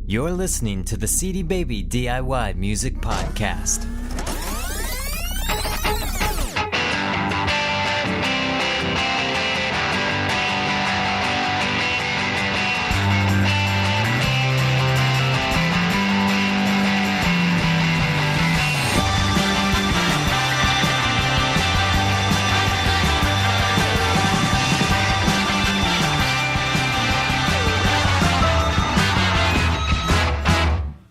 You're listening to the CD Baby DIY Music Podcast.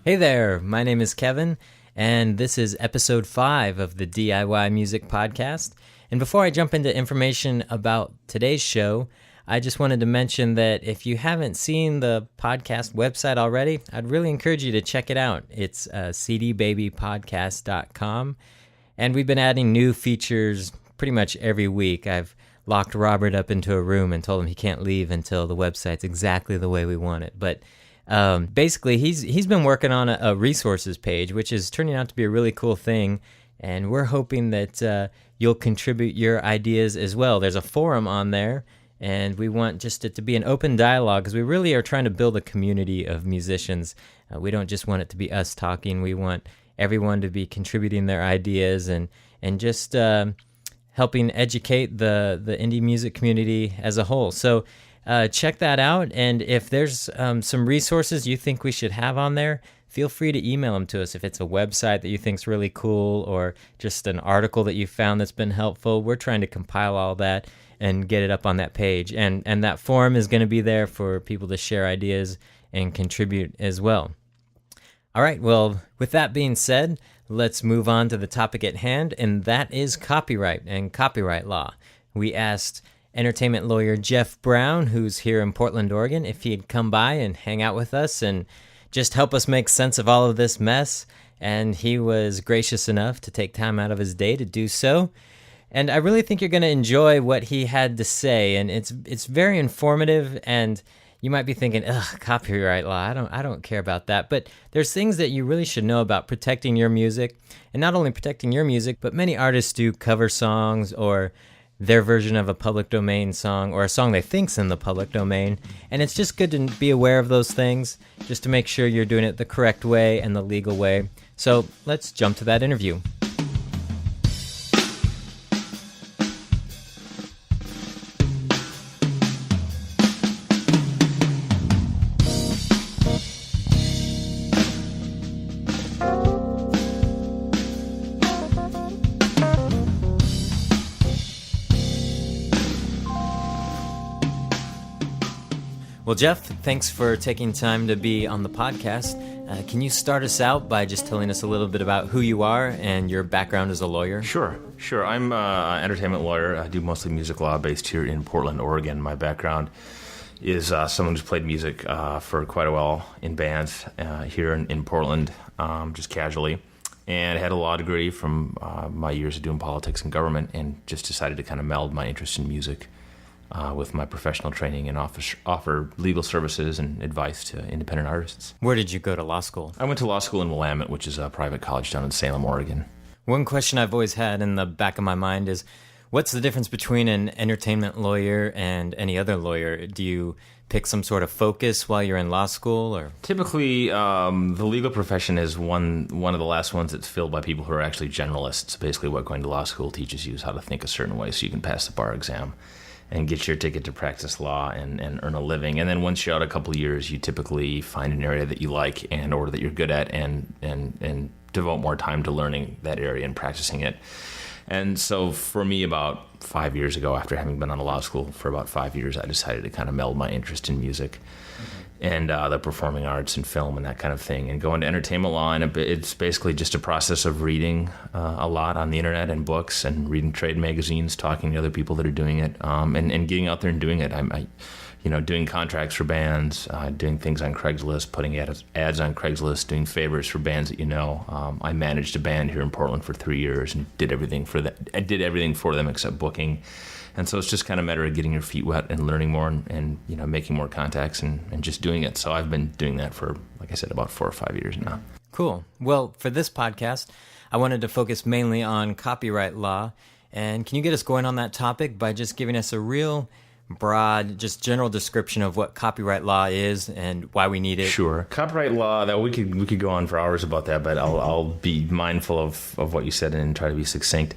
Hey there, my name is Kevin, and this is episode 5 of the DIY Music Podcast. And before I jump into information about today's show, I just wanted to mention that if you haven't seen the podcast website already, I'd really encourage you to check it out. It's cdbabypodcast.com, and we've been adding new features pretty much every week. I've locked Robert up into a room and told him he can't leave until the website's exactly the way we want it. But basically, he's been working on a resources page, which is turning out to be a really cool thing, and we're hoping that you'll contribute your ideas as well. There's a forum on there, and we want just it to be an open dialogue, because we really are trying to build a community of musicians. We don't just want it to be us talking. We want everyone to be contributing their ideas and just helping educate the indie music community as a whole. So check that out, and if there's some resources you think we should have on there, feel free to email them to us. If it's a website that you think's really cool, or just an article that you found that's been helpful, we're trying to compile all that and get it up on that page. And that forum is going to be there for people to share ideas and contribute as well. All right, well, with that being said, let's move on to the topic at hand, and that is copyright and copyright law. We asked entertainment lawyer Jeff Brown, who's here in Portland, Oregon, if he'd come by and hang out with us and just help us make sense of all of this mess. And he was gracious enough to take time out of his day to do so. And I really think you're going to enjoy what he had to say. And it's very informative. And you might be thinking, ugh, copyright law, I don't care about that. But there's things that you really should know about protecting your music. And not only protecting your music, but many artists do cover songs or their version of a public domain song, or a song they think's in the public domain. And it's just good to be aware of those things, just to make sure you're doing it the correct way and the legal way. So let's jump to that interview. Well, Jeff, thanks for taking time to be on the podcast. Can you start us out by just telling us a little bit about who you are and your background as a lawyer? Sure. I'm an entertainment lawyer. I do mostly music law based here in Portland, Oregon. My background is someone who's played music for quite a while in bands here in Portland, just casually, and had a law degree from my years of doing politics and government, and just decided to kind of meld my interest in music with my professional training and offer legal services and advice to independent artists. Where did you go to law school? I went to law school in Willamette, which is a private college down in Salem, Oregon. One question I've always had in the back of my mind is, what's the difference between an entertainment lawyer and any other lawyer? Do you pick some sort of focus while you're in law school? Or typically, the legal profession is one of the last ones that's filled by people who are actually generalists. Basically, what going to law school teaches you is how to think a certain way so you can pass the bar exam and get your ticket to practice law and earn a living. And then once you're out a couple of years, you typically find an area that you like or that you're good at and devote more time to learning that area and practicing it. And so for me, about 5 years ago, after having been on a law school for about 5 years, I decided to kind of meld my interest in music and the performing arts and film and that kind of thing, and go into entertainment law. And it's basically just a process of reading a lot on the internet and books, and reading trade magazines, talking to other people that are doing it, and getting out there and doing it. I doing contracts for bands, doing things on Craigslist, putting ads on Craigslist, doing favors for bands that you know. I managed a band here in Portland for 3 years and did everything for them. I did everything for them except booking. And so it's just kind of a matter of getting your feet wet and learning more and making more contacts and just doing it. So I've been doing that for, like I said, about 4 or 5 years now. Cool. Well, for this podcast, I wanted to focus mainly on copyright law. And can you get us going on that topic by just giving us a real broad, just general description of what copyright law is and why we need it? Sure. Copyright law, that we could go on for hours about that, but I'll be mindful of what you said and try to be succinct.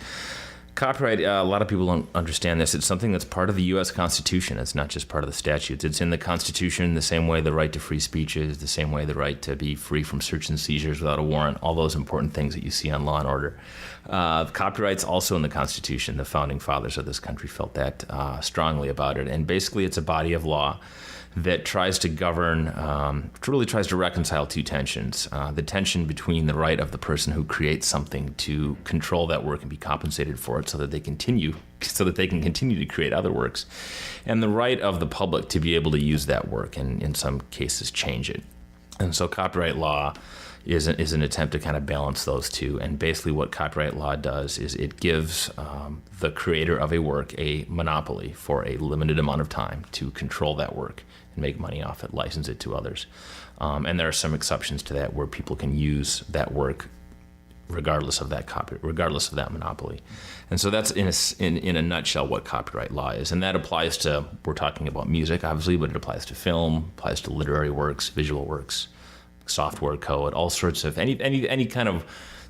Copyright, a lot of people don't understand this. It's something that's part of the U.S. Constitution. It's not just part of the statutes. It's in the Constitution the same way the right to free speech is, the same way the right to be free from search and seizures without a warrant, all those important things that you see on Law and Order. Copyright's also in the Constitution. The founding fathers of this country felt that strongly about it. And basically it's a body of law that tries to govern, really tries to reconcile two tensions. The tension between the right of the person who creates something to control that work and be compensated for it so that they can continue to create other works, and the right of the public to be able to use that work and in some cases change it. And so copyright law is an attempt to kind of balance those two. And basically what copyright law does is it gives the creator of a work a monopoly for a limited amount of time to control that work and make money off it, license it to others. And there are some exceptions to that where people can use that work regardless of that monopoly. And so that's in a nutshell what copyright law is. And that applies to, we're talking about music obviously, but it applies to film, applies to literary works, visual works, software code, all sorts of any kind of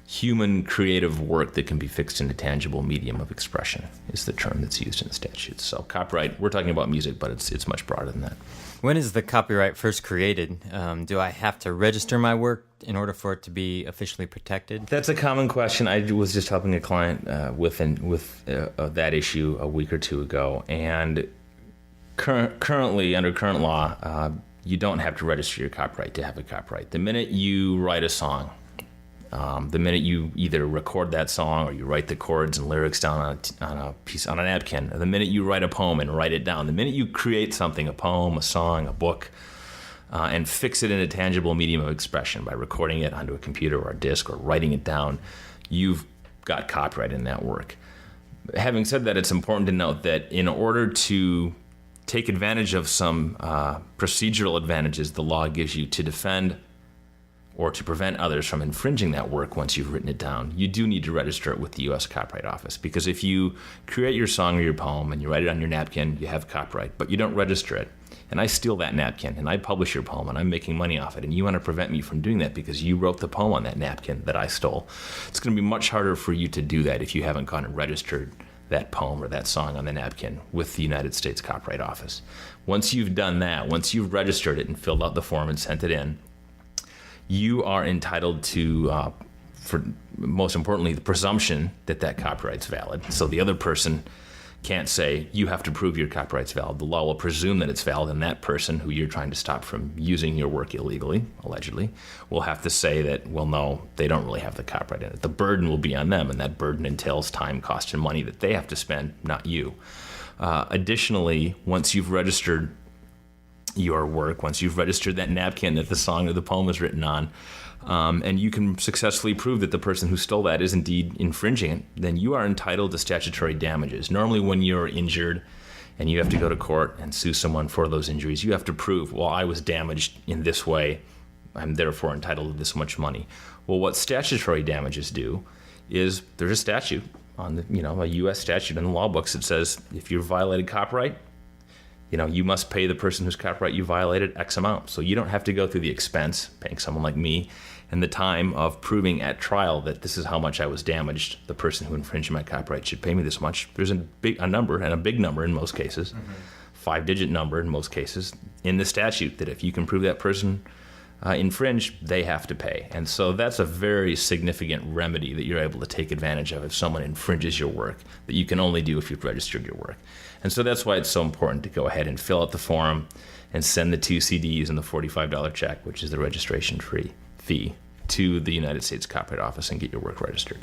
human creative work that can be fixed in a tangible medium of expression is the term that's used in the statutes. So copyright, we're talking about music, but it's much broader than that. When is the copyright first created? Do I have to register my work in order for it to be officially protected? That's a common question. I was just helping a client with that issue a week or two ago, and currently under current law, you don't have to register your copyright to have a copyright. The minute you write a song, the minute you either record that song or you write the chords and lyrics down on a napkin, or the minute you write a poem and write it down, the minute you create something, a poem, a song, a book, and fix it in a tangible medium of expression by recording it onto a computer or a disc or writing it down, you've got copyright in that work. Having said that, it's important to note that in order to take advantage of some procedural advantages the law gives you to defend or to prevent others from infringing that work once you've written it down, you do need to register it with the U.S. Copyright Office. Because if you create your song or your poem and you write it on your napkin, you have copyright, but you don't register it, and I steal that napkin and I publish your poem and I'm making money off it, and you want to prevent me from doing that because you wrote the poem on that napkin that I stole, it's going to be much harder for you to do that if you haven't gone and registered that poem or that song on the napkin with the United States Copyright Office. Once you've done that, once you've registered it and filled out the form and sent it in, you are entitled to, for most importantly, the presumption that that copyright's valid. So the other person can't say, you have to prove your copyright's valid. The law will presume that it's valid, and that person who you're trying to stop from using your work illegally, allegedly, will have to say that, well, no, they don't really have the copyright in it. The burden will be on them, and that burden entails time, cost, and money that they have to spend, not you. Additionally, once you've registered your work, once you've registered that napkin that the song or the poem is written on, and you can successfully prove that the person who stole that is indeed infringing it, then you are entitled to statutory damages. Normally when you're injured and you have to go to court and sue someone for those injuries, you have to prove, well, I was damaged in this way, I'm therefore entitled to this much money. Well, what statutory damages do is there's a statute on a U.S. statute in the law books that says if you violated copyright, you must pay the person whose copyright you violated X amount. So you don't have to go through the expense, paying someone like me, and the time of proving at trial that this is how much I was damaged. The person who infringed my copyright should pay me this much. There's a number, and a big number in most cases, 5-digit number in most cases, in the statute that if you can prove that person infringed, they have to pay. And so that's a very significant remedy that you're able to take advantage of if someone infringes your work, that you can only do if you've registered your work. And so that's why it's so important to go ahead and fill out the form and send the 2 CDs and the $45 check, which is the registration fee, to the United States Copyright Office and get your work registered.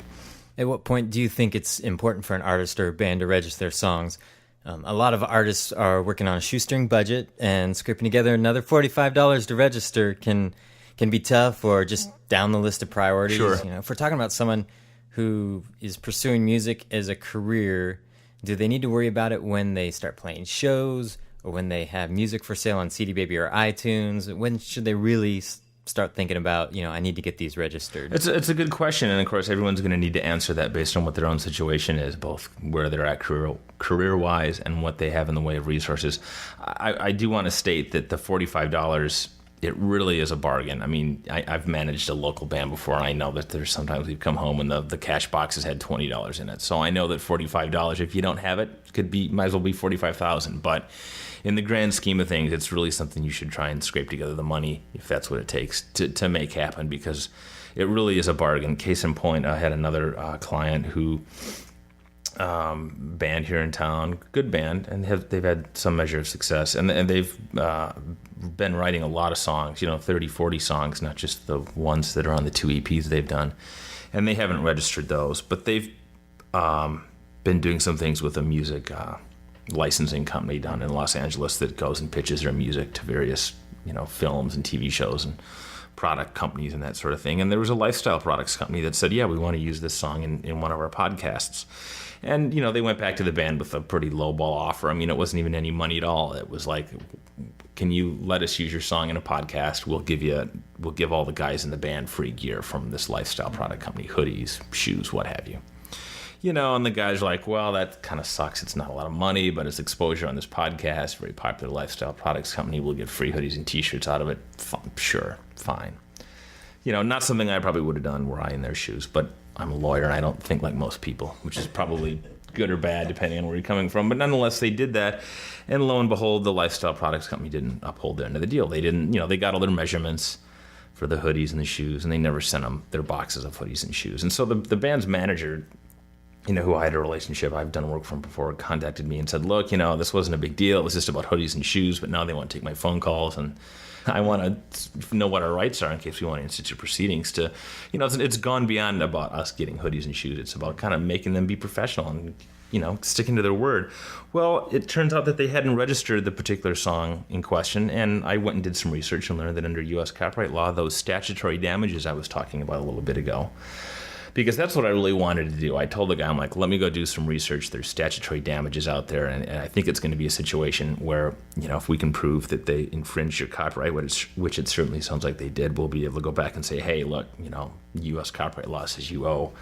At what point do you think it's important for an artist or a band to register their songs? A lot of artists are working on a shoestring budget, and scraping together another $45 to register can be tough, or just down the list of priorities. Sure. If we're talking about someone who is pursuing music as a career, do they need to worry about it when they start playing shows or when they have music for sale on CD Baby or iTunes? When should they really start thinking about, I need to get these registered? It's a good question, and of course, everyone's going to need to answer that based on what their own situation is, both where they're at career-wise and what they have in the way of resources. I do want to state that the $45, it really is a bargain. I mean, I've managed a local band before, and I know that there's sometimes we've come home and the cash box has had $20 in it. So I know that $45, if you don't have it, might as well be $45,000. But in the grand scheme of things, it's really something you should try and scrape together the money, if that's what it takes, to make happen, because it really is a bargain. Case in point, I had another client who band here in town, good band, and they've had some measure of success, and they've been writing a lot of songs, 30, 40 songs, not just the ones that are on the 2 EPs they've done, and they haven't registered those, but they've been doing some things with a music licensing company down in Los Angeles that goes and pitches their music to various films and TV shows and product companies and that sort of thing. And there was a lifestyle products company that said, yeah, we want to use this song in one of our podcasts. And, they went back to the band with a pretty lowball offer. I mean, it wasn't even any money at all. It was like, can you let us use your song in a podcast? We'll give all the guys in the band free gear from this lifestyle product company, hoodies, shoes, what have you. And the guys are like, well, that kind of sucks. It's not a lot of money, but it's exposure on this podcast, very popular lifestyle products company. We'll get free hoodies and T-shirts out of it. Sure, fine. Not something I probably would have done were I in their shoes, but I'm a lawyer and I don't think like most people, which is probably good or bad depending on where you're coming from. But nonetheless, they did that, and lo and behold, the lifestyle products company didn't uphold their end of the deal. They didn't, they got all their measurements for the hoodies and the shoes, and they never sent them their boxes of hoodies and shoes. And so the band's manager, who I had a relationship, I've done work for him before, contacted me and said, look, this wasn't a big deal. It was just about hoodies and shoes, but now they want to take my phone calls, and I want to know what our rights are in case we want to institute proceedings to, it's gone beyond about us getting hoodies and shoes. It's about kind of making them be professional and, sticking to their word. Well, it turns out that they hadn't registered the particular song in question, and I went and did some research and learned that under U.S. copyright law, those statutory damages I was talking about a little bit ago, because that's what I really wanted to do. I told the guy, I'm like, let me go do some research. There's statutory damages out there, and I think it's going to be a situation where, if we can prove that they infringed your copyright, which it certainly sounds like they did, we'll be able to go back and say, hey, look, U.S. copyright law says you owe,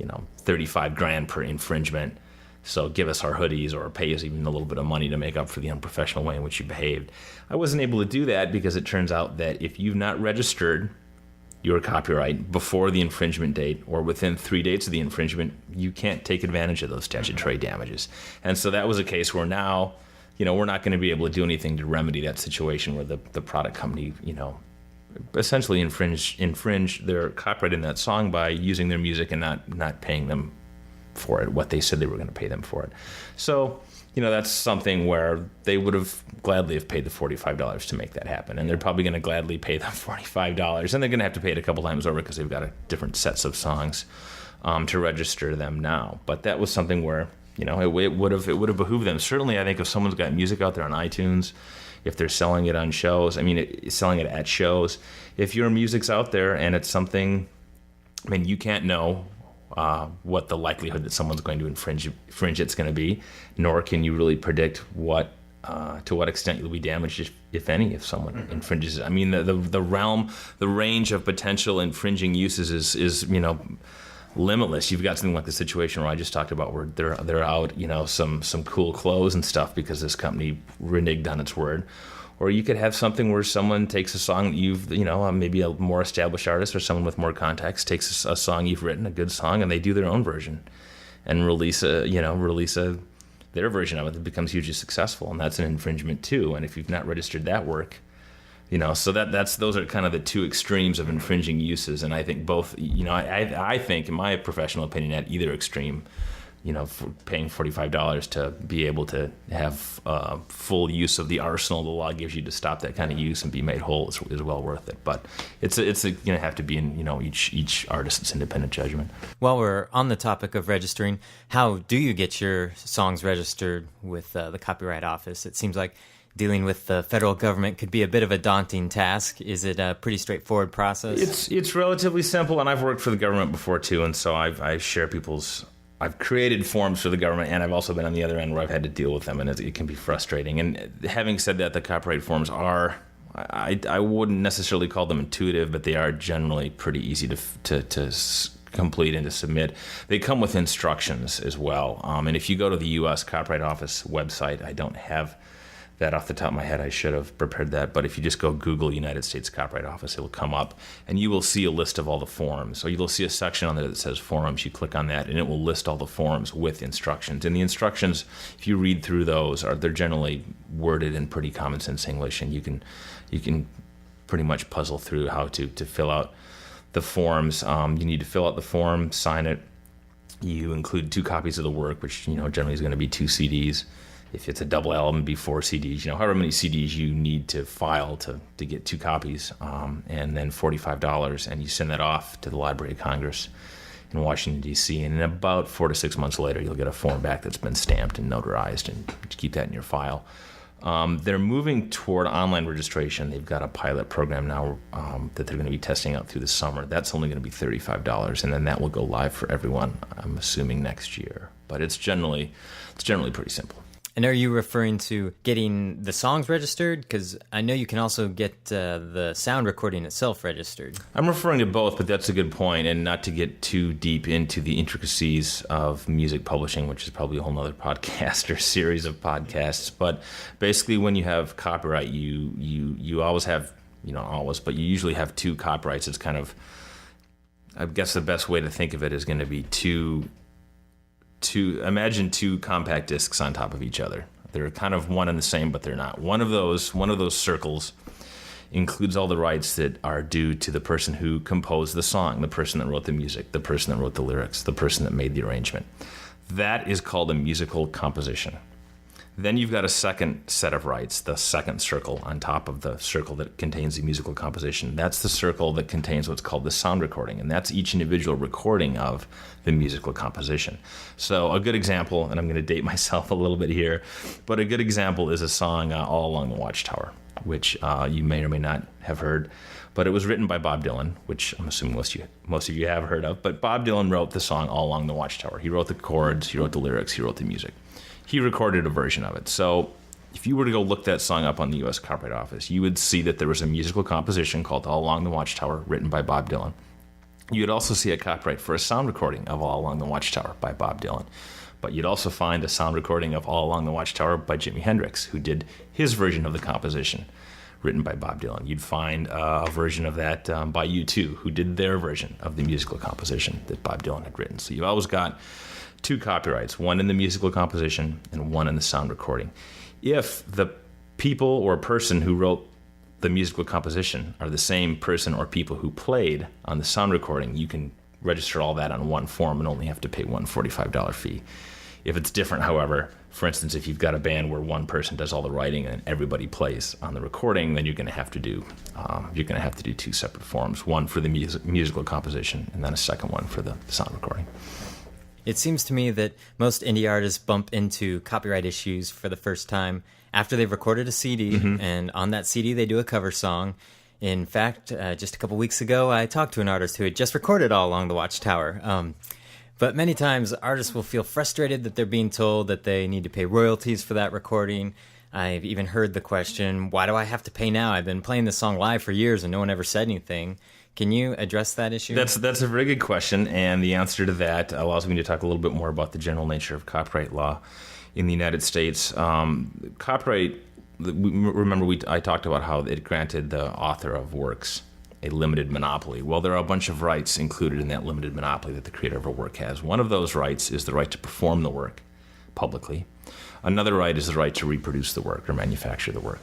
$35,000 per infringement, so give us our hoodies or pay us even a little bit of money to make up for the unprofessional way in which you behaved. I wasn't able to do that because it turns out that if you've not registered your copyright before the infringement date or within 3 dates of the infringement, you can't take advantage of those statutory damages. And so that was a case where now, we're not going to be able to do anything to remedy that situation where the product company, essentially infringe their copyright in that song by using their music and not paying them for it, what they said they were going to pay them for it. So, that's something where they would have gladly have paid the $45 to make that happen. And they're probably going to gladly pay them $45. And they're going to have to pay it a couple times over because they've got different sets of songs to register them now. But that was something where, it would have behooved them. Certainly, I think if someone's got music out there on iTunes, if they're selling it on shows, selling it at shows, if your music's out there and it's something, you can't know what the likelihood that someone's going to infringe it's going to be, nor can you really predict to what extent you'll be damaged, if any, if someone infringes it. The range of potential infringing uses is limitless. You've got something like the situation where I just talked about, where they're out, some cool clothes and stuff because this company reneged on its word. Or you could have something where someone takes a song that you've, maybe a more established artist or someone with more contacts takes a song you've written, a good song, and they do their own version and release their version of it that becomes hugely successful, and that's an infringement too. And if you've not registered that work, so those are kind of the two extremes of infringing uses. And I think both, I think in my professional opinion, at either extreme, for paying $45 to be able to have full use of the arsenal the law gives you to stop that kind of use and be made whole is well worth it. But it's going to have to be in each artist's independent judgment. While we're on the topic of registering, how do you get your songs registered with the Copyright Office? It seems like dealing with the federal government could be a bit of a daunting task. Is it a pretty straightforward process? It's relatively simple, and I've worked for the government before too, and so I share I've created forms for the government, and I've also been on the other end where I've had to deal with them, and it can be frustrating. And having said that, the copyright forms are I wouldn't necessarily call them intuitive, but they are generally pretty easy to complete and to submit. They come with instructions as well. And if you go to the U.S. Copyright Office website, I don't have that off the top of my head. I should have prepared that. But if you just go Google United States Copyright Office, it'll come up, and you will see a list of all the forms. So you'll see a section on there that says forms. You click on that, and it will list all the forms with instructions. And the instructions, if you read through those, they're generally worded in pretty common sense English, and you can pretty much puzzle through how to fill out the forms. You need to fill out the form, sign it. You include 2 copies of the work, which generally is going to be 2 CDs. If it's a double album, it'd be 4 CDs. However many CDs you need to file to get 2 copies, and then $45, and you send that off to the Library of Congress in Washington, D.C. And in about 4 to 6 months later, you'll get a form back that's been stamped and notarized, and keep that in your file. They're moving toward online registration. They've got a pilot program now that they're going to be testing out through the summer. That's only going to be $35, and then that will go live for everyone, I'm assuming, next year. But it's generally pretty simple. And are you referring to getting the songs registered? Because I know you can also get the sound recording itself registered. I'm referring to both, but that's a good point, and not to get too deep into the intricacies of music publishing, which is probably a whole nother podcast or series of podcasts. But basically, when you have copyright, you always have, not always, but you usually have 2 copyrights. It's kind of, I guess the best way to think of it is going to be imagine 2 compact discs on top of each other. They're kind of one and the same, but they're not. One of those circles includes all the rights that are due to the person who composed the song, the person that wrote the music, the person that wrote the lyrics, the person that made the arrangement. That is called a musical composition. Then you've got a second set of rights, the second circle on top of the circle that contains the musical composition. That's the circle that contains what's called the sound recording, and that's each individual recording of the musical composition. So a good example, and I'm going to date myself a little bit here, but a good example is a song, All Along the Watchtower, which you may or may not have heard, but it was written by Bob Dylan, which I'm assuming most of you have heard of. But Bob Dylan wrote the song All Along the Watchtower. He wrote the chords, he wrote the lyrics, he wrote the music. He recorded a version of it. So if you were to go look that song up on the U.S. Copyright Office, you would see that there was a musical composition called All Along the Watchtower, written by Bob Dylan. You would also see a copyright for a sound recording of All Along the Watchtower by Bob Dylan. But you'd also find a sound recording of All Along the Watchtower by Jimi Hendrix, who did his version of the composition, written by Bob Dylan. You'd find a version of that by U2, who did their version of the musical composition that Bob Dylan had written. So you've always got 2 copyrights, one in the musical composition and one in the sound recording. If the people or person who wrote the musical composition are the same person or people who played on the sound recording, you can register all that on one form and only have to pay one $45 fee. If it's different, however, for instance, if you've got a band where one person does all the writing and everybody plays on the recording, then you're going to have to do 2 separate forms, one for the musical composition and then a second one for the sound recording. It seems to me that most indie artists bump into copyright issues for the first time after they've recorded a CD, and on that CD they do a cover song. In fact, just a couple weeks ago, I talked to an artist who had just recorded All Along the Watchtower. But many times, artists will feel frustrated that they're being told that they need to pay royalties for that recording. I've even heard the question, why do I have to pay now? I've been playing this song live for years and no one ever said anything. Can you address that issue? That's a very good question, and the answer to that allows me to talk a little bit more about the general nature of copyright law in the United States. Copyright, I talked about how it granted the author of works a limited monopoly. Well, there are a bunch of rights included in that limited monopoly that the creator of a work has. One of those rights is the right to perform the work publicly. Another right is the right to reproduce the work or manufacture the work.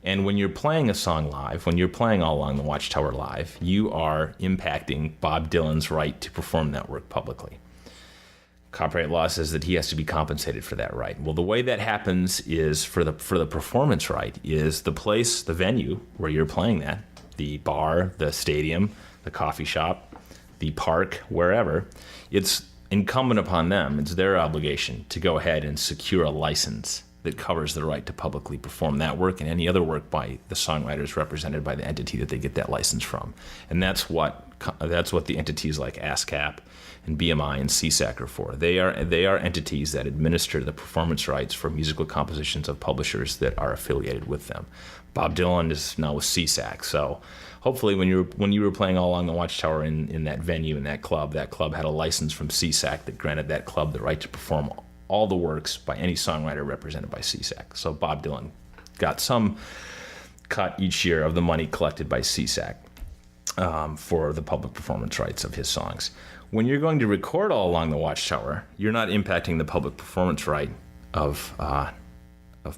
And when you're playing a song live, when you're playing All Along the Watchtower live, you are impacting Bob Dylan's right to perform that work publicly. Copyright law says that he has to be compensated for that right. Well, the way that happens is for the performance right is the place, the venue where you're playing that, the bar, the stadium, the coffee shop, the park, wherever, it's incumbent upon them, it's their obligation to go ahead and secure a license that covers the right to publicly perform that work and any other work by the songwriters represented by the entity that they get that license from. And that's what the entities like ASCAP and BMI and CSAC are for. They are entities that administer the performance rights for musical compositions of publishers that are affiliated with them. Bob Dylan is now with CSAC, so hopefully when you were playing All Along the Watchtower in that venue, in that club had a license from CSAC that granted that club the right to perform all the works by any songwriter represented by CSAC. So Bob Dylan got some cut each year of the money collected by CSAC for the public performance rights of his songs. When you're going to record All Along the Watchtower, you're not impacting the public performance right of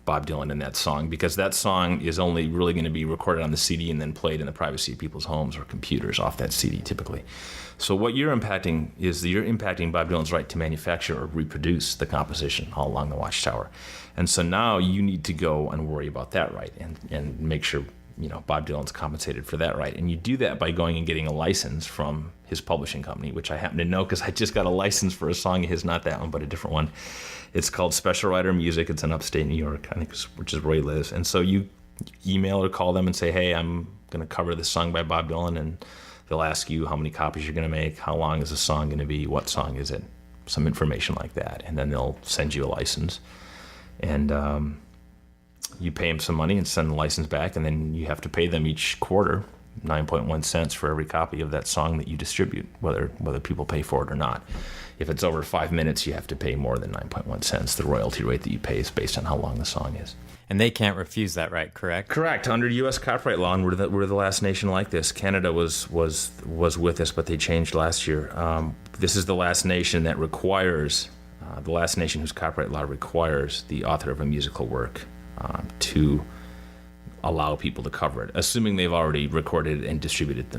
Bob Dylan in that song, because that song is only really going to be recorded on the CD and then played in the privacy of people's homes or computers off that CD typically. So what you're impacting Bob Dylan's right to manufacture or reproduce the composition All Along the Watchtower. And so now you need to go and worry about that right and make sure Bob Dylan's compensated for that right. And you do that by going and getting a license from his publishing company, which I happen to know because I just got a license for a song of his, not that one, but a different one. It's called Special Writer Music. It's in upstate New York, I think, which is where he lives. And so you email or call them and say, hey, I'm going to cover this song by Bob Dylan, and they'll ask you how many copies you're going to make, how long is the song going to be, what song is it, some information like that. And then they'll send you a license. And you pay them some money and send the license back, and then you have to pay them each quarter 9.1 cents for every copy of that song that you distribute, whether people pay for it or not. If it's over 5 minutes, you have to pay more than 9.1 cents. The royalty rate that you pay is based on how long the song is. And they can't refuse that right, correct? Correct. Under U.S. copyright law, and we're the last nation like this. Canada was with us, but they changed last year. This is the last nation that requires, the last nation whose copyright law requires the author of a musical work to allow people to cover it, assuming they've already recorded it and distributed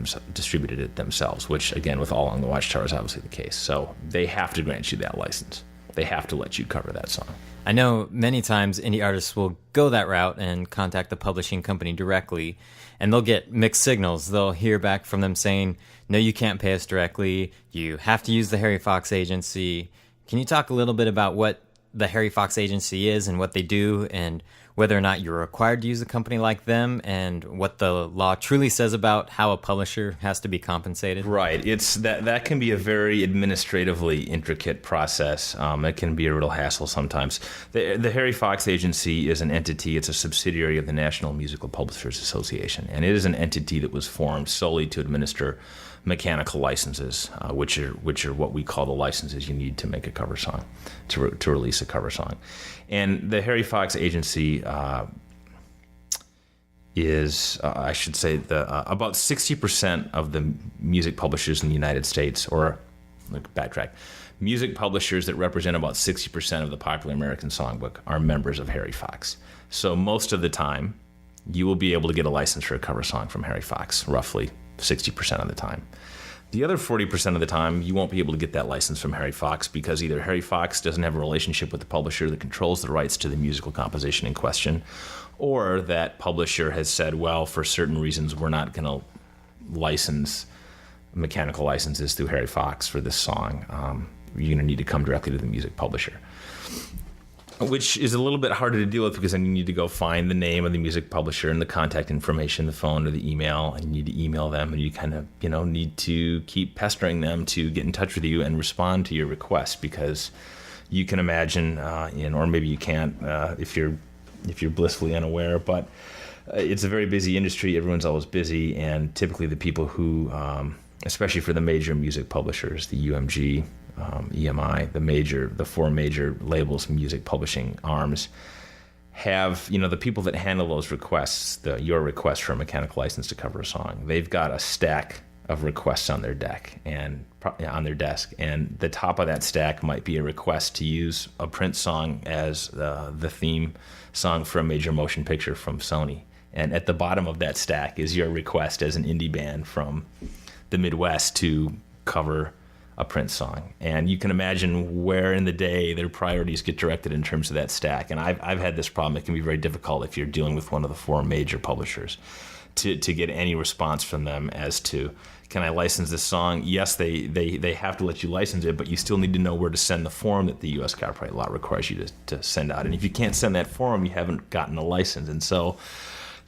it themselves, which, again, with All Along the Watchtower is obviously the case. So they have to grant you that license. They have to let you cover that song. I know many times indie artists will go that route and contact the publishing company directly, and they'll get mixed signals. They'll hear back from them saying, no, you can't pay us directly. You have to use the Harry Fox Agency. Can you talk a little bit about what the Harry Fox Agency is and what they do, and whether or not you're required to use a company like them, and what the law truly says about how a publisher has to be compensated? Right. It's that can be a very administratively intricate process. It can be a real hassle sometimes. The Harry Fox Agency is an entity. It's a subsidiary of the National Musical Publishers Association, and it is an entity that was formed solely to administer mechanical licenses, which are what we call the licenses you need to make a cover song, to release a cover song. And the Harry Fox Agency is, I should say, about 60% of the music publishers in the United States, or backtrack, music publishers that represent about 60% of the popular American songbook are members of Harry Fox. So most of the time, you will be able to get a license for a cover song from Harry Fox, roughly 60% of the time. The other 40% of the time, you won't be able to get that license from Harry Fox because either Harry Fox doesn't have a relationship with the publisher that controls the rights to the musical composition in question, or that publisher has said, well, for certain reasons, we're not going to license mechanical licenses through Harry Fox for this song. You're going to need to come directly to the music publisher, which is a little bit harder to deal with because then you need to go find the name of the music publisher and the contact information, the phone or the email, and you need to email them, and you kind of, need to keep pestering them to get in touch with you and respond to your request, because you can imagine, or maybe you can't if you're blissfully unaware, but it's a very busy industry. Everyone's always busy, and typically the people who, especially for the major music publishers, the UMG, EMI, the four major labels, music publishing arms, have, the people that handle those requests, your request for a mechanical license to cover a song, they've got a stack of requests on their desk, and the top of that stack might be a request to use a Prince song as the theme song for a major motion picture from Sony. And at the bottom of that stack is your request as an indie band from the Midwest to cover a Prince song. And you can imagine where in the day their priorities get directed in terms of that stack. And I've had this problem. It can be very difficult if you're dealing with one of the four major publishers to get any response from them as to, can I license this song? Yes, they have to let you license it, but you still need to know where to send the form that the U.S. copyright law requires you to send out. And if you can't send that form, you haven't gotten a license. And so,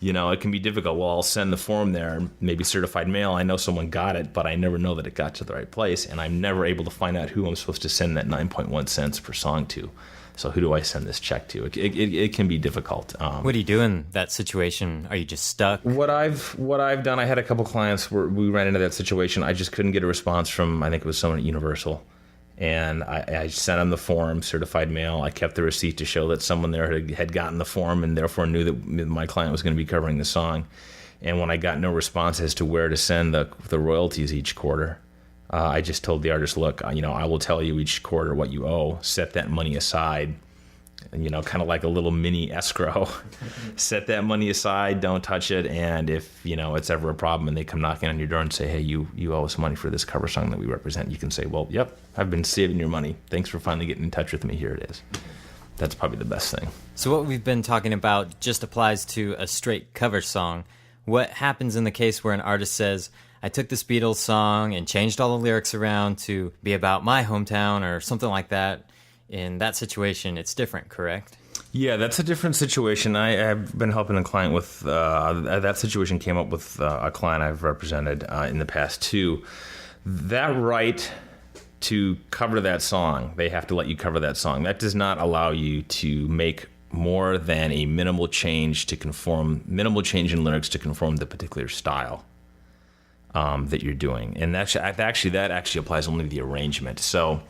it can be difficult. Well, I'll send the form there, maybe certified mail. I know someone got it, but I never know that it got to the right place. And I'm never able to find out who I'm supposed to send that 9.1 cents per song to. So who do I send this check to? It can be difficult. What do you do in that situation? Are you just stuck? What I've done, I had a couple clients where we ran into that situation. I just couldn't get a response from, I think it was someone at Universal. And I sent them the form, certified mail. I kept the receipt to show that someone there had gotten the form and therefore knew that my client was going to be covering the song. And when I got no response as to where to send the royalties each quarter, I just told the artist, look, I will tell you each quarter what you owe. Set that money aside, kind of like a little mini escrow. Set that money aside, don't touch it. And if, it's ever a problem and they come knocking on your door and say, hey, you owe us money for this cover song that we represent, you can say, well, yep, I've been saving your money. Thanks for finally getting in touch with me. Here it is. That's probably the best thing. So what we've been talking about just applies to a straight cover song. What happens in the case where an artist says, I took this Beatles song and changed all the lyrics around to be about my hometown or something like that? In that situation, it's different, correct? Yeah, that's a different situation. I've been helping a client with that situation. Came up with a client I've represented in the past too. That right to cover that song, they have to let you cover that song. That does not allow you to make more than a minimal change in lyrics to conform the particular style that you're doing. And that actually applies only to the arrangement. So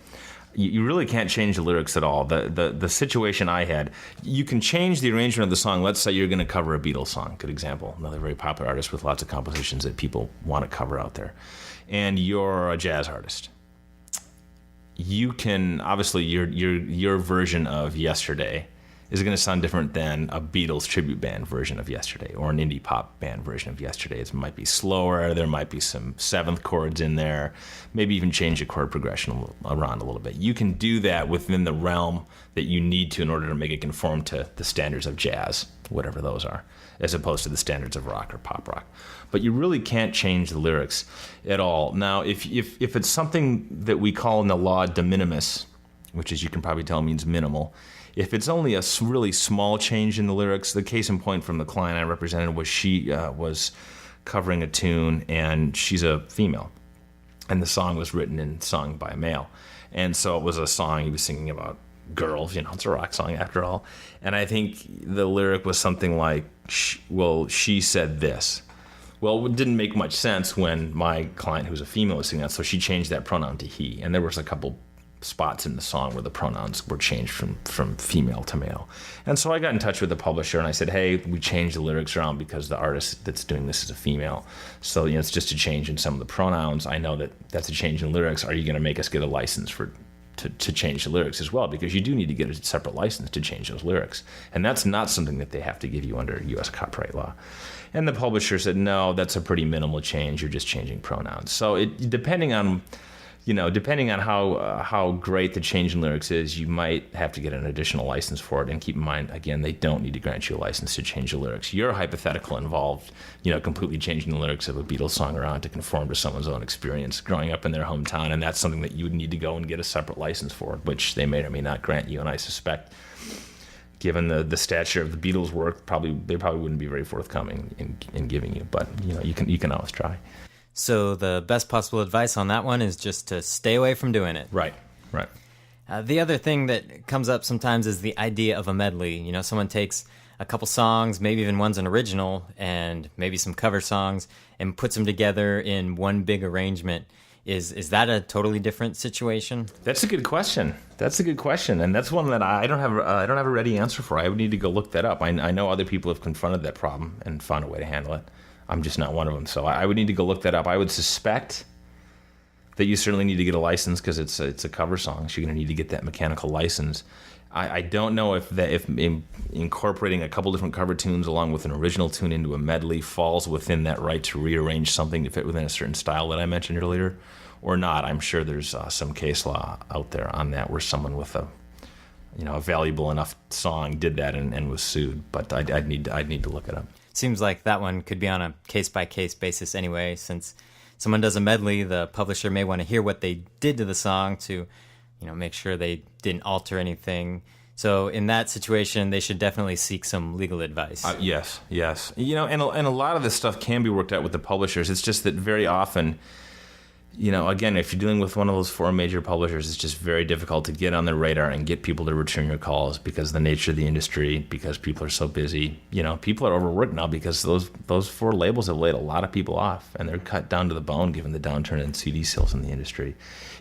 you really can't change the lyrics at all. The situation I had, you can change the arrangement of the song. Let's say you're going to cover a Beatles song. Good example. Another very popular artist with lots of compositions that people want to cover out there. And you're a jazz artist. You can, obviously, your version of Yesterday is going to sound different than a Beatles tribute band version of Yesterday or an indie pop band version of Yesterday. It might be slower. There might be some seventh chords in there. Maybe even change the chord progression around a little bit. You can do that within the realm that you need to in order to make it conform to the standards of jazz, whatever those are, as opposed to the standards of rock or pop rock. But you really can't change the lyrics at all. Now, if it's something that we call in the law de minimis, which, as you can probably tell, means minimal, if it's only a really small change in the lyrics, the case in point from the client I represented was she was covering a tune, and she's a female, and the song was written and sung by a male. And so it was a song he was singing about girls, it's a rock song after all. And I think the lyric was something like, she said this. Well, it didn't make much sense when my client, who's a female, was singing that, so she changed that pronoun to he. And there was a couple spots in the song where the pronouns were changed from female to male. And so I got in touch with the publisher and I said, hey, we changed the lyrics around because the artist that's doing this is a female. So, it's just a change in some of the pronouns. I know that that's a change in lyrics. Are you going to make us get a license to change the lyrics as well? Because you do need to get a separate license to change those lyrics. And that's not something that they have to give you under U.S. copyright law. And the publisher said, no, that's a pretty minimal change. You're just changing pronouns. So depending on how great the change in lyrics is, you might have to get an additional license for it. And keep in mind, again, they don't need to grant you a license to change the lyrics. Your hypothetical involved, completely changing the lyrics of a Beatles song around to conform to someone's own experience growing up in their hometown. And that's something that you would need to go and get a separate license for, which they may or may not grant you. And I suspect, given the stature of the Beatles' work, they probably wouldn't be very forthcoming in giving you. But you can always try. So the best possible advice on that one is just to stay away from doing it. Right. The other thing that comes up sometimes is the idea of a medley. Someone takes a couple songs, maybe even one's an original, and maybe some cover songs, and puts them together in one big arrangement. Is that a totally different situation? That's a good question. And that's one that I don't have a ready answer for. I would need to go look that up. I know other people have confronted that problem and found a way to handle it. I'm just not one of them. So I would need to go look that up. I would suspect that you certainly need to get a license because it's a cover song. So you're going to need to get that mechanical license. I don't know if incorporating a couple different cover tunes along with an original tune into a medley falls within that right to rearrange something to fit within a certain style that I mentioned earlier or not. I'm sure there's some case law out there on that where someone with a valuable enough song did that and was sued. But I'd need to look it up. seems like that one could be on a case-by-case basis anyway. Since someone does a medley, the publisher may want to hear what they did to the song to, make sure they didn't alter anything. So in that situation, they should definitely seek some legal advice. Yes. And a lot of this stuff can be worked out with the publishers. It's just that very often, again, if you're dealing with one of those 4 major publishers, it's just very difficult to get on their radar and get people to return your calls because of the nature of the industry, because people are so busy. People are overworked now because those 4 labels have laid a lot of people off, and they're cut down to the bone given the downturn in CD sales in the industry.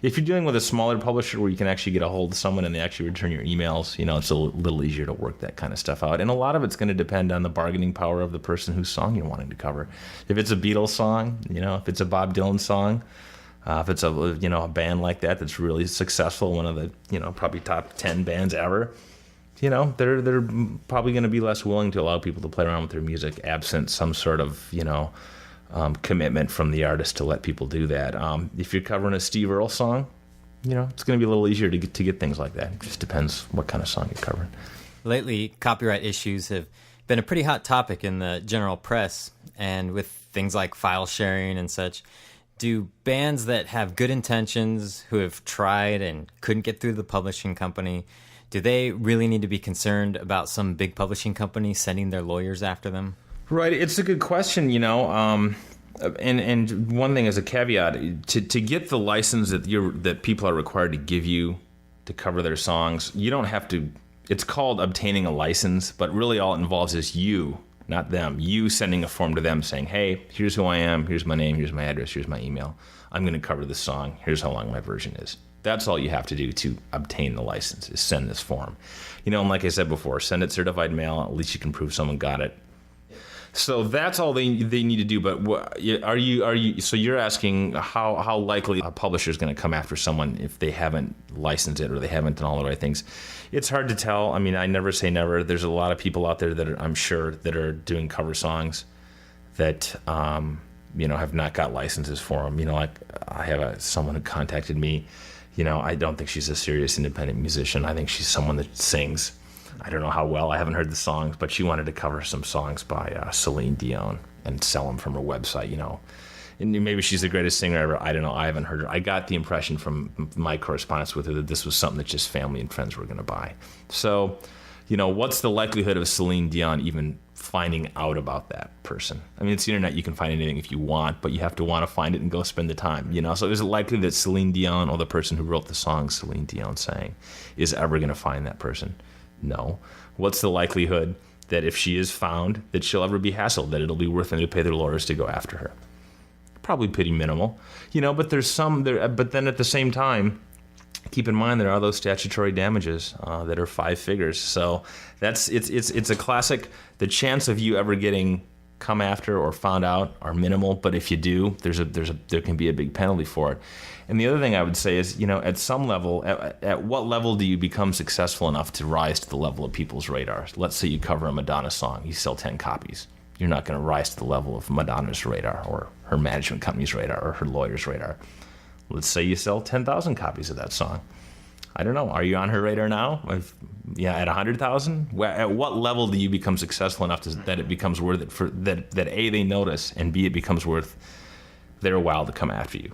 If you're dealing with a smaller publisher where you can actually get a hold of someone and they actually return your emails, it's a little easier to work that kind of stuff out. And a lot of it's going to depend on the bargaining power of the person whose song you're wanting to cover. If it's a Beatles song, if it's a Bob Dylan song, if it's a band like that that's really successful, one of the probably top 10 bands ever, they're probably going to be less willing to allow people to play around with their music absent some sort of commitment from the artist to let people do that. If you're covering a Steve Earle song, it's going to be a little easier to get things like that. It just depends what kind of song you're covering. Lately, copyright issues have been a pretty hot topic in the general press, and with things like file sharing and such. Do bands that have good intentions, who have tried and couldn't get through the publishing company, do they really need to be concerned about some big publishing company sending their lawyers after them? Right, it's a good question, and one thing as a caveat, to get the license that people are required to give you to cover their songs, you don't have to. It's called obtaining a license, but really all it involves is you, not them. You sending a form to them saying, hey, here's who I am, here's my name, here's my address, here's my email. I'm going to cover this song. Here's how long my version is. That's all you have to do to obtain the license, is send this form. And like I said before, send it certified mail. At least you can prove someone got it. So that's all they need to do. But are you? So you're asking how likely a publisher is going to come after someone if they haven't licensed it or they haven't done all the right things? It's hard to tell. I mean, I never say never. There's a lot of people out there that I'm sure that are doing cover songs that have not got licenses for them. Like I have someone who contacted me. I don't think she's a serious independent musician. I think she's someone that sings. I don't know how well. I haven't heard the songs, but she wanted to cover some songs by Celine Dion and sell them from her website, And maybe she's the greatest singer ever. I don't know. I haven't heard her. I got the impression from my correspondence with her that this was something that just family and friends were going to buy. So, what's the likelihood of Celine Dion even finding out about that person? I mean, it's the internet. You can find anything if you want, but you have to want to find it and go spend the time, So is it likely that Celine Dion, or the person who wrote the song Celine Dion sang, is ever going to find that person? No. What's the likelihood that if she is found, that she'll ever be hassled, that it'll be worth them to pay their lawyers to go after her? Probably pretty minimal, but there's some there. But then at the same time, keep in mind there are those statutory damages that are 5 figures. So it's a classic. The chance of you ever getting come after or found out are minimal, but if you do, there can be a big penalty for it. And the other thing I would say is, at some level, at what level do you become successful enough to rise to the level of people's radars? Let's say you cover a Madonna song, you sell 10 copies. You're not going to rise to the level of Madonna's radar or her management company's radar or her lawyer's radar. Let's say you sell 10,000 copies of that song. I don't know. Are you on her radar now? At 100,000? At what level do you become successful enough that it becomes worth it for that A, they notice, and B, it becomes worth their while to come after you?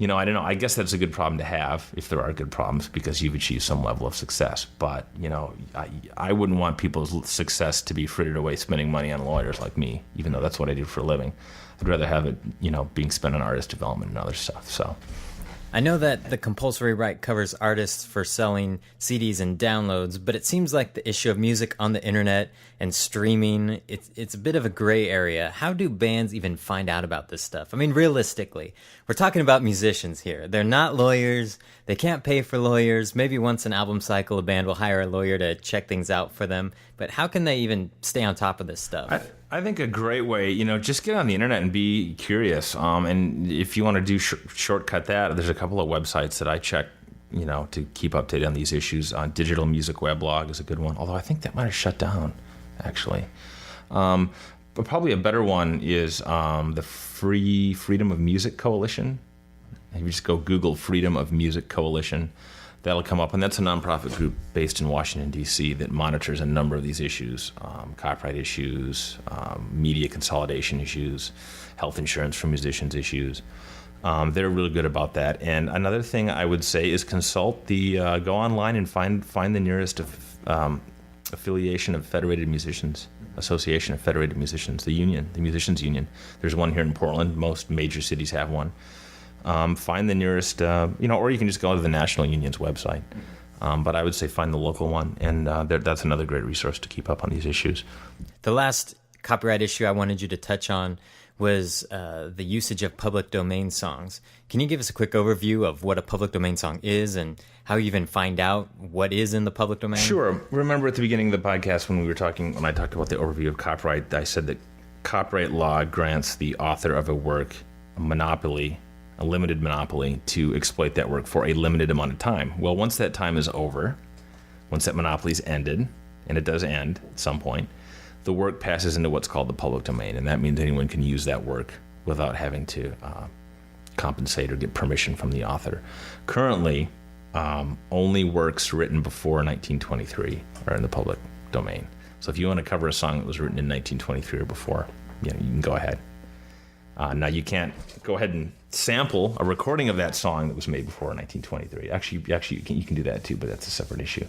I don't know. I guess that's a good problem to have if there are good problems because you've achieved some level of success. But, I wouldn't want people's success to be frittered away spending money on lawyers like me, even though that's what I do for a living. I'd rather have it, being spent on artist development and other stuff. So I know that the compulsory right covers artists for selling CDs and downloads, but it seems like the issue of music on the internet and streaming, it's a bit of a gray area. How do bands even find out about this stuff? I mean, realistically, we're talking about musicians here. They're not lawyers. They can't pay for lawyers. Maybe once an album cycle, a band will hire a lawyer to check things out for them. But how can they even stay on top of this stuff? I think a great way, just get on the internet and be curious. And if you want to do shortcut that, there's a couple of websites that I check, to keep updated on these issues. Digital Music Weblog is a good one, although I think that might have shut down, actually. But probably a better one is the Freedom of Music Coalition. If you just go Google Freedom of Music Coalition, that'll come up. And that's a nonprofit group based in Washington, D.C. that monitors a number of these issues, copyright issues, media consolidation issues, health insurance for musicians issues. They're really good about that. And another thing I would say is consult go online and find the nearest affiliation of Federated Musicians, Association of Federated Musicians, the Musicians Union. There's one here in Portland. Most major cities have one. Find the nearest, or you can just go to the National Union's website. But I would say find the local one, and that's another great resource to keep up on these issues. The last copyright issue I wanted you to touch on was the usage of public domain songs. Can you give us a quick overview of what a public domain song is and how you even find out what is in the public domain? Sure. Remember at the beginning of the podcast when I talked about the overview of copyright, I said that copyright law grants the author of a work a limited monopoly to exploit that work for a limited amount of time. Well, once that time is over, once that monopoly's ended, and it does end at some point, the work passes into what's called the public domain, and that means anyone can use that work without having to compensate or get permission from the author. Currently, only works written before 1923 are in the public domain. So if you want to cover a song that was written in 1923 or before, you can go ahead. Now, you can't go ahead and sample a recording of that song that was made before 1923. Actually, you can do that too, but that's a separate issue.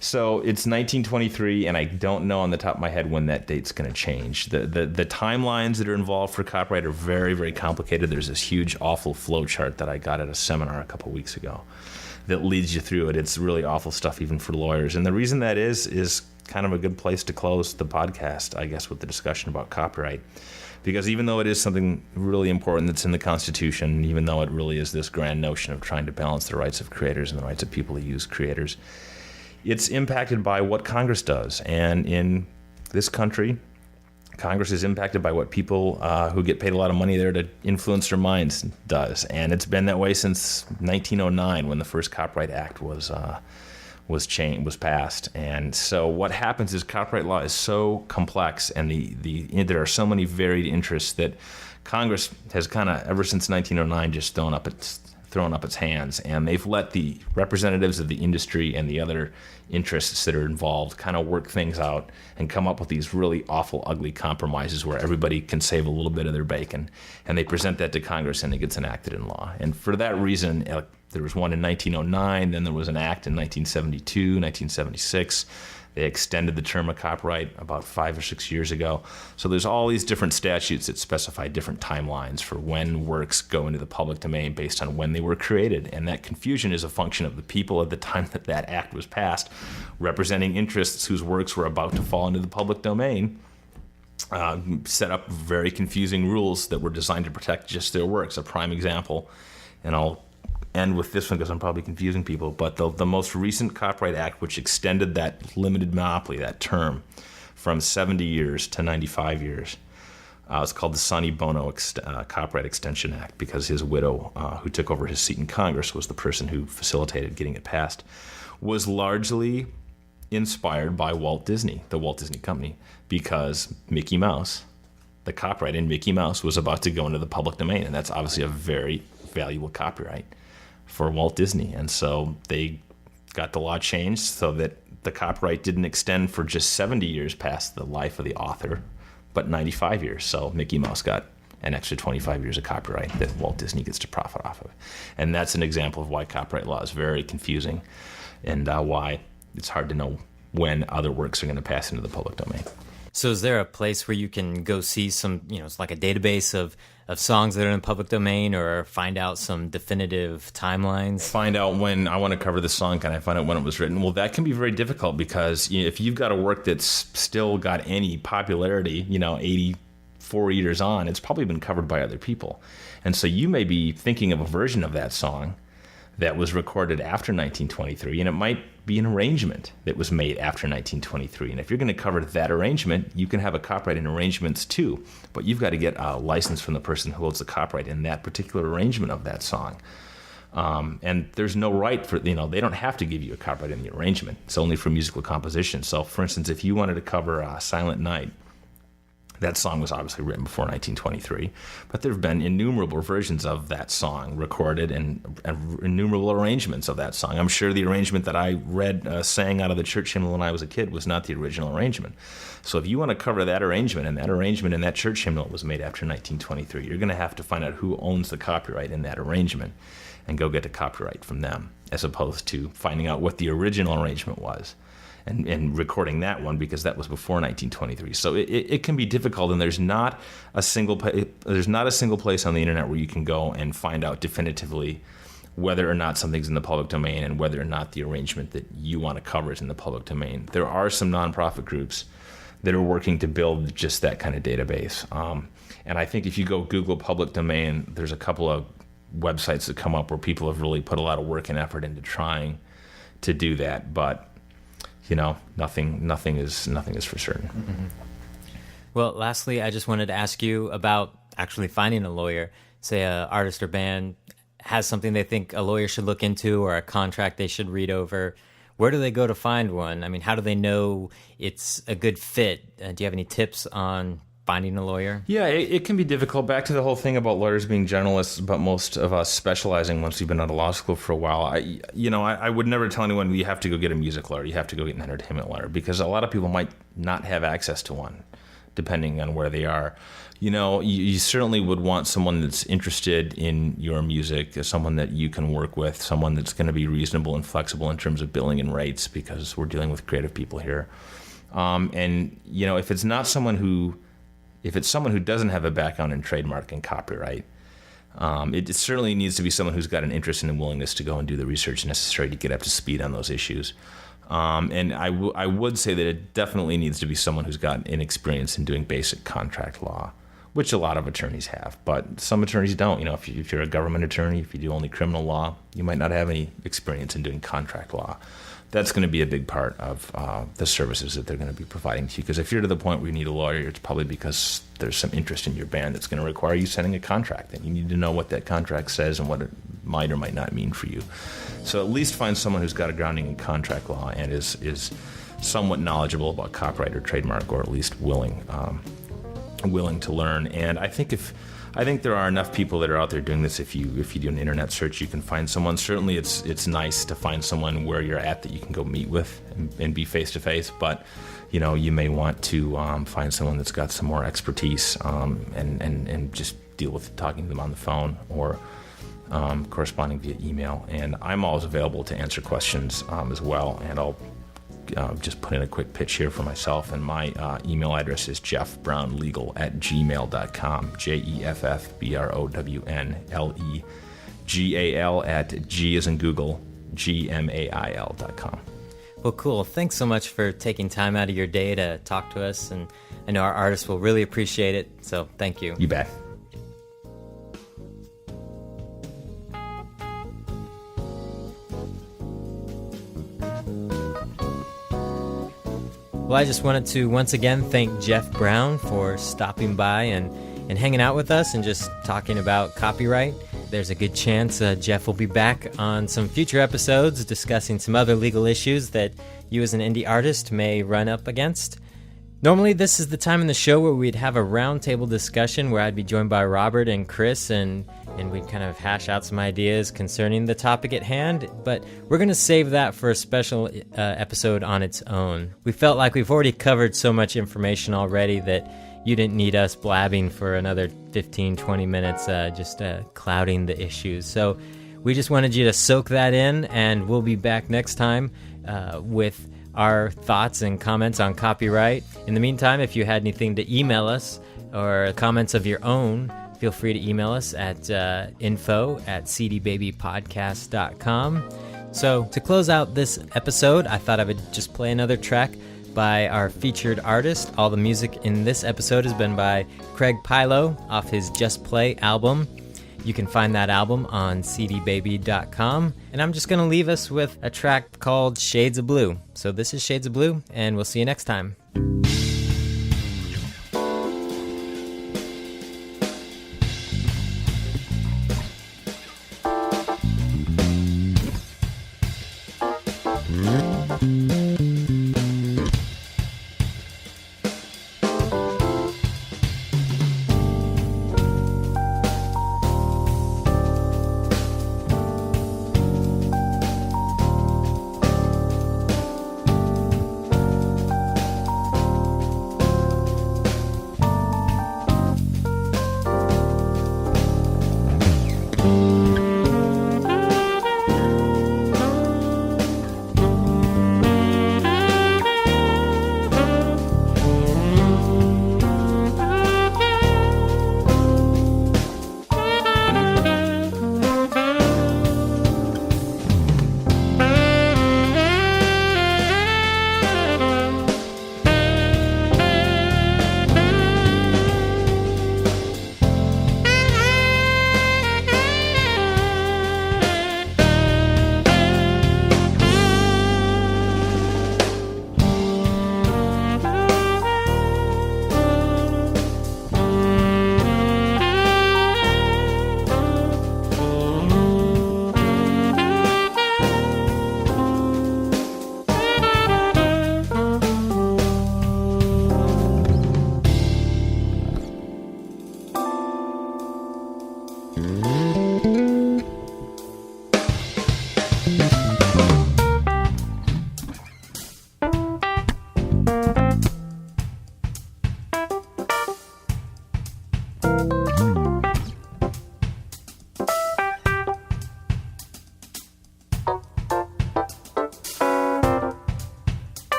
So it's 1923, and I don't know on the top of my head when that date's going to change. The timelines that are involved for copyright are very, very complicated. There's this huge, awful flow chart that I got at a seminar a couple weeks ago that leads you through it. It's really awful stuff, even for lawyers. And the reason that is kind of a good place to close the podcast, I guess, with the discussion about copyright. Because even though it is something really important that's in the Constitution, even though it really is this grand notion of trying to balance the rights of creators and the rights of people who use creators, it's impacted by what Congress does. And in this country, Congress is impacted by what people who get paid a lot of money there to influence their minds does. And it's been that way since 1909, when the first Copyright Act was passed. And so what happens is copyright law is so complex, and there are so many varied interests that Congress has kind of, ever since 1909, just thrown up its hands, and they've let the representatives of the industry and the other interests that are involved kind of work things out and come up with these really awful, ugly compromises where everybody can save a little bit of their bacon, and they present that to Congress, and it gets enacted in law. And for that reason, there was one in 1909, then there was an act in 1972, 1976. They extended the term of copyright about 5 or 6 years ago. So there's all these different statutes that specify different timelines for when works go into the public domain based on when they were created. And that confusion is a function of the people at the time that act was passed, representing interests whose works were about to fall into the public domain, set up very confusing rules that were designed to protect just their works. A prime example, and I'll end with this one because I'm probably confusing people, but the most recent Copyright Act, which extended that limited monopoly, that term, from 70 years to 95 years, it's called the Sonny Bono Copyright Extension Act, because his widow, who took over his seat in Congress, was the person who facilitated getting it passed, was largely inspired by Walt Disney, the Walt Disney Company, because Mickey Mouse, the copyright in Mickey Mouse, was about to go into the public domain, and that's obviously a very valuable copyright for Walt Disney. And so they got the law changed so that the copyright didn't extend for just 70 years past the life of the author, but 95 years. So Mickey Mouse got an extra 25 years of copyright that Walt Disney gets to profit off of. And that's an example of why copyright law is very confusing, and why it's hard to know when other works are going to pass into the public domain. So is there a place where you can go see some, it's like a database of songs that are in the public domain, or find out some definitive timelines? Find out when I want to cover this song, can I find out when it was written? Well, that can be very difficult, because if you've got a work that's still got any popularity, 84 years on, it's probably been covered by other people. And so you may be thinking of a version of that song that was recorded after 1923, and it might be an arrangement that was made after 1923. And if you're going to cover that arrangement, you can have a copyright in arrangements too, but you've got to get a license from the person who holds the copyright in that particular arrangement of that song. And there's no right for, they don't have to give you a copyright in the arrangement. It's only for musical composition. So, for instance, if you wanted to cover Silent Night, That song was obviously written before 1923, but there have been innumerable versions of that song recorded and innumerable arrangements of that song. I'm sure the arrangement that I sang out of the church hymnal when I was a kid was not the original arrangement. So if you want to cover that arrangement in that church hymnal was made after 1923, you're going to have to find out who owns the copyright in that arrangement and go get a copyright from them, as opposed to finding out what the original arrangement was. And recording that one, because that was before 1923. So it can be difficult, and there's not a single place on the internet where you can go and find out definitively whether or not something's in the public domain and whether or not the arrangement that you want to cover is in the public domain. There are some nonprofit groups that are working to build just that kind of database. And I think if you go Google public domain, there's a couple of websites that come up where people have really put a lot of work and effort into trying to do that, but nothing is for certain. Mm-hmm. Well, lastly, I just wanted to ask you about actually finding a lawyer. Say an artist or band has something they think a lawyer should look into or a contract they should read over. Where do they go to find one? I mean, how do they know it's a good fit? Do you have any tips on finding a lawyer? Yeah, it can be difficult. Back to the whole thing about lawyers being generalists, but most of us specializing once we've been out of law school for a while. I would never tell anyone you have to go get a music lawyer, you have to go get an entertainment lawyer, because a lot of people might not have access to one, depending on where they are. You certainly would want someone that's interested in your music, someone that you can work with, someone that's going to be reasonable and flexible in terms of billing and rates, because we're dealing with creative people here. If it's someone who doesn't have a background in trademark and copyright, it certainly needs to be someone who's got an interest and a willingness to go and do the research necessary to get up to speed on those issues. And I would say that it definitely needs to be someone who's got an experience in doing basic contract law, which a lot of attorneys have, but some attorneys don't. If you're a government attorney, if you do only criminal law, you might not have any experience in doing contract law. That's going to be a big part of the services that they're going to be providing to you. Because if you're to the point where you need a lawyer, it's probably because there's some interest in your band that's going to require you signing a contract. And you need to know what that contract says and what it might or might not mean for you. So at least find someone who's got a grounding in contract law and is somewhat knowledgeable about copyright or trademark, or at least willing to learn. And I think there are enough people that are out there doing this. If you do an internet search, you can find someone. Certainly it's nice to find someone where you're at that you can go meet with and be face to face, but you may want to find someone that's got some more expertise and just deal with talking to them on the phone or corresponding via email. And I'm always available to answer questions as well, and I'll just put in a quick pitch here for myself, and my email address is jeffbrownlegal@gmail.com, jeffbrownlegal@G as in Google, gmail.com. Well, cool. Thanks so much for taking time out of your day to talk to us, and I know our artists will really appreciate it, so thank you. You bet. Well, I just wanted to once again thank Jeff Brown for stopping by and hanging out with us and just talking about copyright. There's a good chance Jeff will be back on some future episodes discussing some other legal issues that you as an indie artist may run up against. Normally, this is the time in the show where we'd have a roundtable discussion where I'd be joined by Robert and Chris, and we'd kind of hash out some ideas concerning the topic at hand, but we're going to save that for a special episode on its own. We felt like we've already covered so much information already that you didn't need us blabbing for another 15, 20 minutes just clouding the issues. So we just wanted you to soak that in, and we'll be back next time with our thoughts and comments on copyright. In the meantime, if you had anything to email us or comments of your own, feel free to email us at info@cdbabypodcast.com. So to close out this episode, I thought I would just play another track by our featured artist. All the music in this episode has been by Craig Pilo off his Just Play album. You can find that album on cdbaby.com. And I'm just going to leave us with a track called Shades of Blue. So this is Shades of Blue, and we'll see you next time.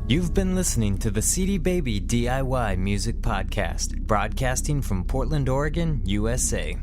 You've been listening to the CD Baby DIY Music Podcast, broadcasting from Portland, Oregon, USA.